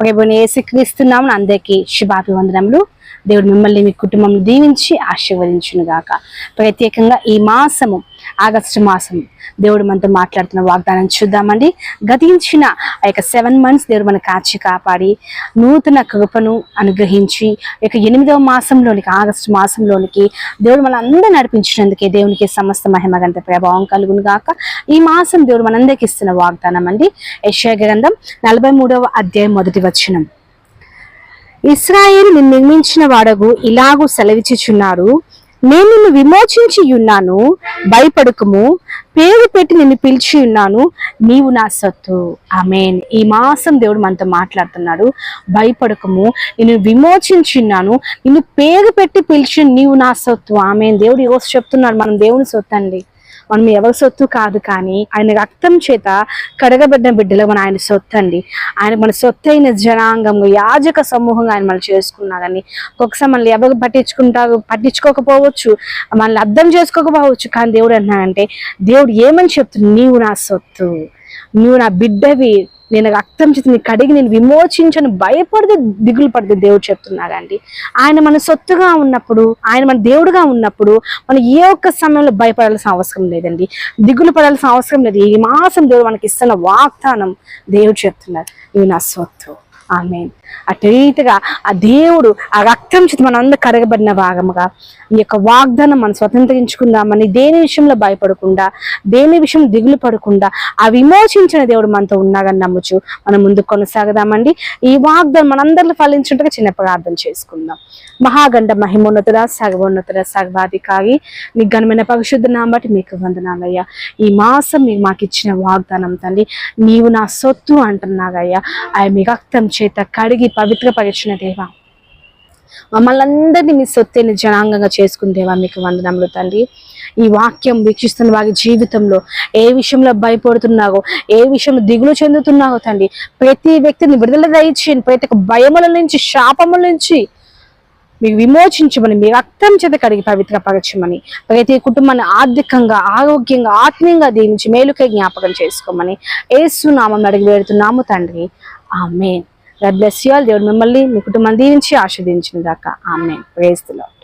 ప్రభుని యేసుక్రీస్తున్నాము. అందరికీ శుభాభివందనములు. దేవుడు మిమ్మల్ని మీ కుటుంబం దీవించి ఆశీర్వదించును గాక. ప్రత్యేకంగా ఈ మాసము ఆగస్టు మాసం దేవుడు మనతో మాట్లాడుతున్న వాగ్దానం చూద్దామండి. గతించిన ఆ యొక్క 7 months దేవుడు మన కాచి కాపాడి నూతన కృపను అనుగ్రహించి ఇక 8వ మాసంలోనికి ఆగస్టు మాసంలోనికి దేవుడు మన అందరూ నడిపించినందుకే దేవునికి సమస్త మహిమ గంత ప్రభావం కలుగును గాక. ఈ మాసం దేవుడు మనందరికి ఇస్తున్న వాగ్దానం అండి. యెషయా గ్రంథం 43వ అధ్యాయం 1వ వచనం. ఇశ్రాయేలు నిన్ను నిర్మించిన వాడగు ఇలాగూ సెలవిచ్చుచున్నాడు, నేను నిన్ను విమోచించి ఉన్నాను, భయపడకుము, పేరు పెట్టి నిన్ను పిలిచి ఉన్నాను, నీవు నా సొత్తు. ఆమేన్. ఈ మాసం దేవుడు మనతో మాట్లాడుతున్నాడు. భయపడకము, నిన్ను విమోచించి ఉన్నాను, నిన్ను పేరు పెట్టి పిలిచి నీవు నా సొత్తు. ఆమేన్. దేవుడు ఈరోజు చెప్తున్నాడు, మనం దేవుని సొత్తు అండి. మనం ఎవరి సొత్తు కాదు, కానీ ఆయన రక్తం చేత కడగబడిన బిడ్డలు మన ఆయన సొత్తు అండి. ఆయన మన సొత్తు అయిన జనాంగంగా యాజక సమూహంగా ఆయన మనం చేసుకున్నారని. ఒక్కొక్కసారి మనల్ని ఎవరు పట్టించుకోకపోవచ్చు, మనల్ని అర్థం చేసుకోకపోవచ్చు, కానీ దేవుడు అన్నాడంటే, దేవుడు ఏమని చెప్తుంది, నీవు నా సొత్తు, నువ్వు నా బిడ్డవి, నేను రక్తం చేతి నీ కడిగి నేను విమోచించను, భయపడితే దిగులు పడితే దేవుడు చెప్తున్నాడండి. ఆయన మన సొత్తుగా ఉన్నప్పుడు, ఆయన మన దేవుడుగా ఉన్నప్పుడు మనం ఏ ఒక్క సమయంలో భయపడాల్సిన అవసరం లేదండి, దిగులు పడాల్సిన అవసరం లేదు. ఈ మాసం దేవుడు మనకి ఇస్తున్న వాగ్దానం దేవుడు చెప్తున్నారు, ఇవి నా సొత్తు. ఆమేన్. అటు రీతిగా ఆ దేవుడు ఆ రక్తం చేతి మనందరూ కడగబడిన భాగముగా ఈ యొక్క వాగ్దానం మనం స్వతంత్రించుకుందామని, దేని విషయంలో భయపడకుండా, దేని విషయం దిగులు పడకుండా ఆ విమోచించిన దేవుడు మనతో ఉన్నాడని నమ్ముచు మనం ముందుకు కొనసాగదామండి. ఈ వాగ్దానం మనందరిలో ఫలించుంటగా చిన్న ప్రార్థన చేసుకుందాం. మహాగండ మహిమోన్నతుడ సర్వోన్నతుడ సర్వాధికారి మీ ఘనమైన పరిశుద్ధ నామం బట్టి మీకు వందనాలయ్యా. ఈ మాసం మీరు మాకు ఇచ్చిన వాగ్దానం తండ్రి, నీవు నా సొత్తు అంటున్నాగయ్యా. ఆయన మీ రక్తం చేత కడిగి పవిత్రపరిచిన దేవా, మమ్మల్ని అందరినీ మీ సొత్తైన జనాంగంగా చేసుకుని దేవా మీకు వందనములు తండ్రి. ఈ వాక్యం వీక్షిస్తున్న వారి జీవితంలో ఏ విషయంలో భయపడుతున్నారో, ఏ విషయంలో దిగులు చెందుతున్నారో తండ్రి, ప్రతి వ్యక్తిని విడుదల దయచేయండి. ప్రతి ఒక్క భయముల నుంచి, శాపముల నుంచి మీకు విమోచించమని, మీ రక్తం చేత కడిగి పవిత్రపరచమని, ప్రతి కుటుంబాన్ని ఆర్థికంగా, ఆరోగ్యంగా, ఆత్మీయంగా దీవించి మేలుకై జ్ఞాపకం చేసుకోమని యేసు నామమున అడిగి వేడుతున్నాము తండ్రి. ఆమేన్. God bless you all. దేవుడు మిమ్మల్ని మీ కుటుంబాన్ని దీవించి ఆశీర్వదించును గాక. ఆమేన్. Praise the lord.